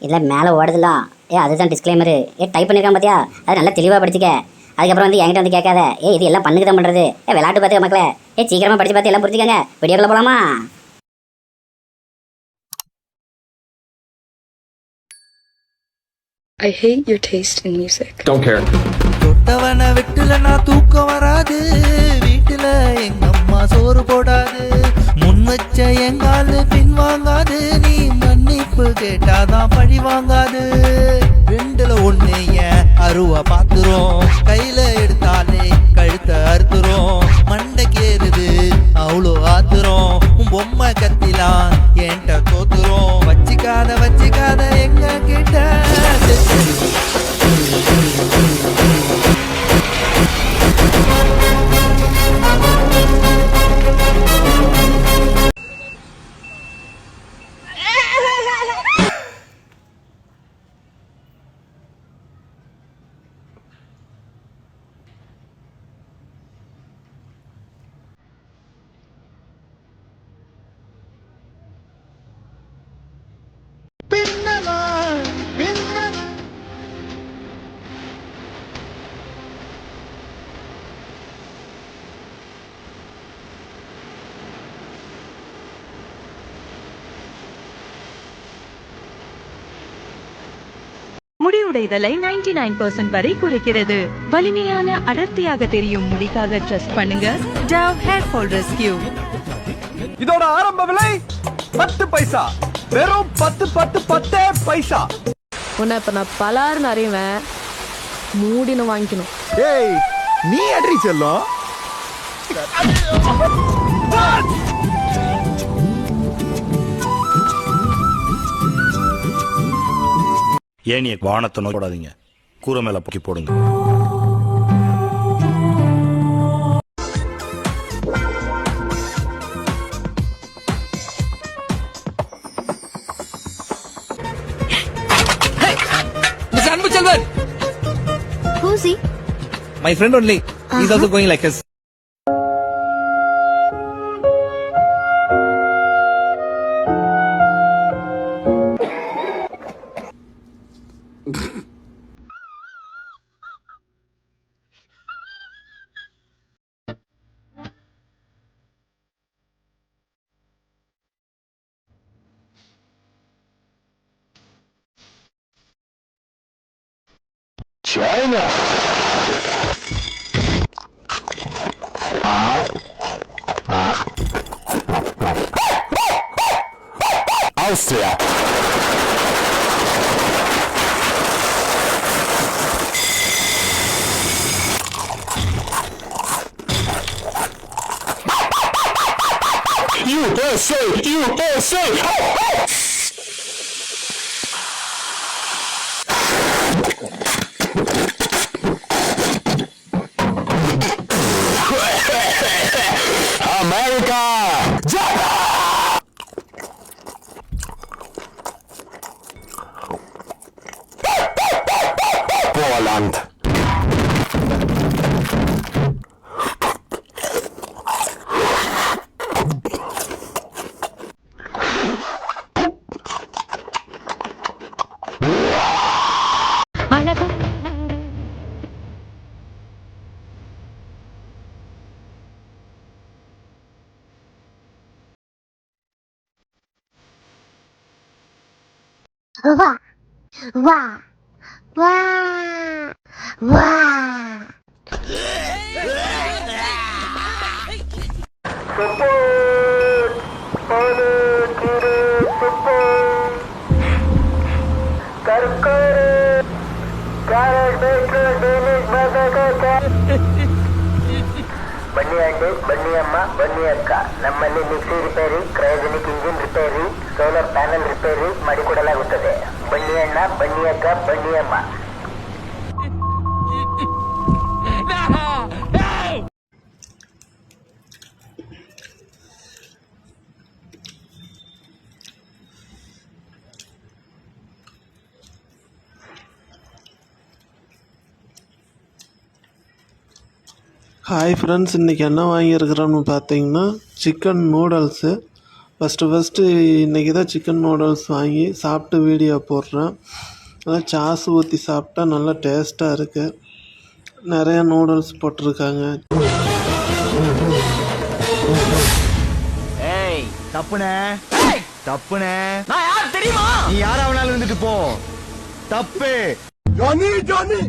இதில் மேலே ஓடுதுல அதுதான் டிஸ்க்ளைமரு. டைப் பண்ணியிருக்கான் பார்த்தியா, அது நல்லா தெளிவாக படிச்சுக்க. அதுக்கப்புறம் வந்து என்கிட்ட வந்து கேட்காத. இது எல்லாம் பண்ணுக்கு தான் பண்ணுறது. விளையாட்டு பார்த்துக்க மக்களே. சீக்கிரமாக படித்து பார்த்து எல்லாம் புரிஞ்சுக்கங்க. வீடியோக்குள்ள போகலாமா? I hate your taste in music. Don't care. தொட்டவன விட்டுல நான் தூக்கம் வராது. வீட்டுல எங்க அம்மா சோறு போடாது. முன் வச்ச எங்காலு பின் வாங்காது. நீ மன்னிப்பு கேட்டாதான் பழி வாங்காது. ரெண்டுல ஒண்ணு ஏன் அருவா பாத்துரும். கையில எடுத்தாலே கழுத்த அறுத்துரும். மண்டைக்கு ஏறுது அவ்வளோ ஆத்துரும். உன் பொம்மை கத்திலாம் என்கிட்ட தோத்துரும். வச்சிக்காத எங்க கிட்ட முடிவுடைதலை 99% வரை குறைக்கிறது. வலிமையான அடர்த்தியாக தெரியும் முடிக்காக ட்ரஸ்ட் பண்ணுங்க. Dove Hair Fall Rescue. இதோட ஆரம்ப விலை 10 பைசா. வெறும் 10 பைசா. உன்னை இப்ப நான் பலாருன்னு அறிவேன். மூடின்னு வாங்கிக்கணும். ஏய், நீ அட்ரி செல்லும். ஏனிய வானத்தை நோக்கி போடாதீங்க, கூரை மேல பொக்கி போடுங்க. Mr. Anbu Chelvan. Who's he? My friend only. He's also going like us. China. Austria. USA. America! Poland. ಬನ್ನಿ ಅಂಡಿ, ಬನ್ನಿ ಅಮ್ಮ, ಬನ್ನಿ ಅಕ್ಕ. ನಮ್ಮಲ್ಲಿ mixie repair, cryogenic engine repair, solar panel repair ಮಾಡಿಕೊಡಲಾಗುತ್ತದೆ. ಬನ್ನಿ ಅಣ್ಣ, ಬನ್ನಿ ಅಕ್ಕ, ಬನ್ನಿ ಅಮ್ಮ. ஹாய் ஃப்ரெண்ட்ஸ், இன்றைக்கி என்ன வாங்கியிருக்கிறோன்னு பார்த்தீங்கன்னா சிக்கன் நூடுல்ஸு. ஃபஸ்ட்டு இன்றைக்கி தான் சிக்கன் நூடுல்ஸ் வாங்கி சாப்பிட்டு வீடியோ போடுறேன். அதான் சாஸ் ஊற்றி சாப்பிட்டா நல்லா டேஸ்ட்டாக இருக்குது. நிறையா நூடுல்ஸ் போட்டிருக்காங்க. ஏய் தப்புனே தப்புனே நான் யார் தெரியுமா? நீ யாரா வேணாலும் இருந்துட்டு போ. தப்பு. ஜானி ஜானி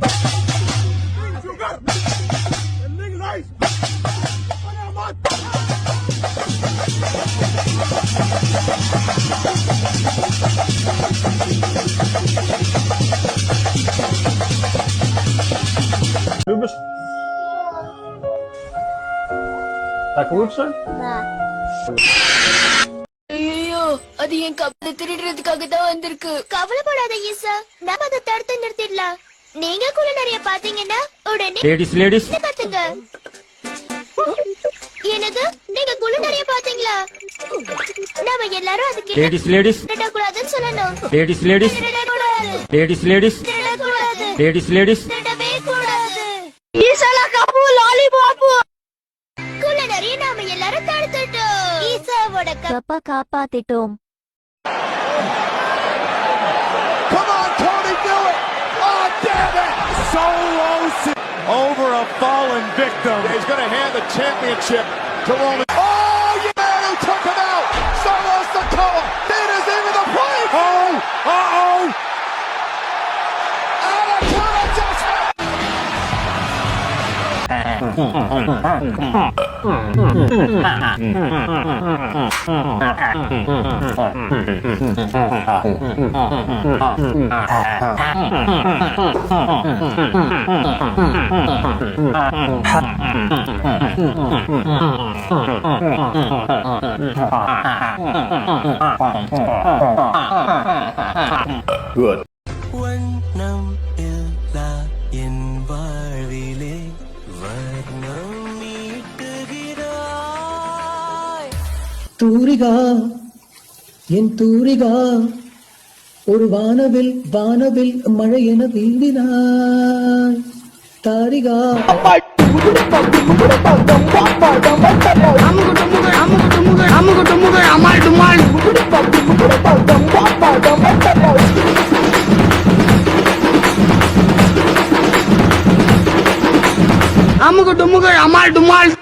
ஐயோ, அது என் கப்பலை திருடுறதுக்காக தான் வந்திருக்கு. கவலைப்படாத ஈசா, நம்ம அதை தடுத்து நிறுத்திடலாம். நீங்க கூட நிறைய பாத்தீங்கன்னா உடனே லேடிஸ் கத்துங்க. எனக்கு நீங்க குழு நிறைய பாத்தீங்களா? நாம எல்லாரும் அதுக்கு லேடிஸ் திருடக்கூடாதுன்னு சொல்லணும். லேடிஸ் திருடக்கூடாது, திருடக்கூடாது திருடவே கூடாது. ஈசாலா கப்பு லாலிபாப்பு குழு நிறைய நாம எல்லாரும் தடுத்துட்டோம். ஈசாவோட கப்ப காப்பாத்திட்டோம். Come on, Tony, do it! Oh, damn it! Solo over a fallen victim. He's going to hand the championship to Roman. Oh, yeah, who took him out? Solo Sikoa. It is into the play. Oh, uh-oh. And a turn adjustment. Good. வண்ணம் இல்லா என் வாழ்விலே வர்ணம் மீட்டுகிறாய். தூரிகா என் தூரிகா ஒரு வானவில் மழை என வீழ்ந்தினாய் தாரிகா. அமுகு டுமுகு அமால் டுமால்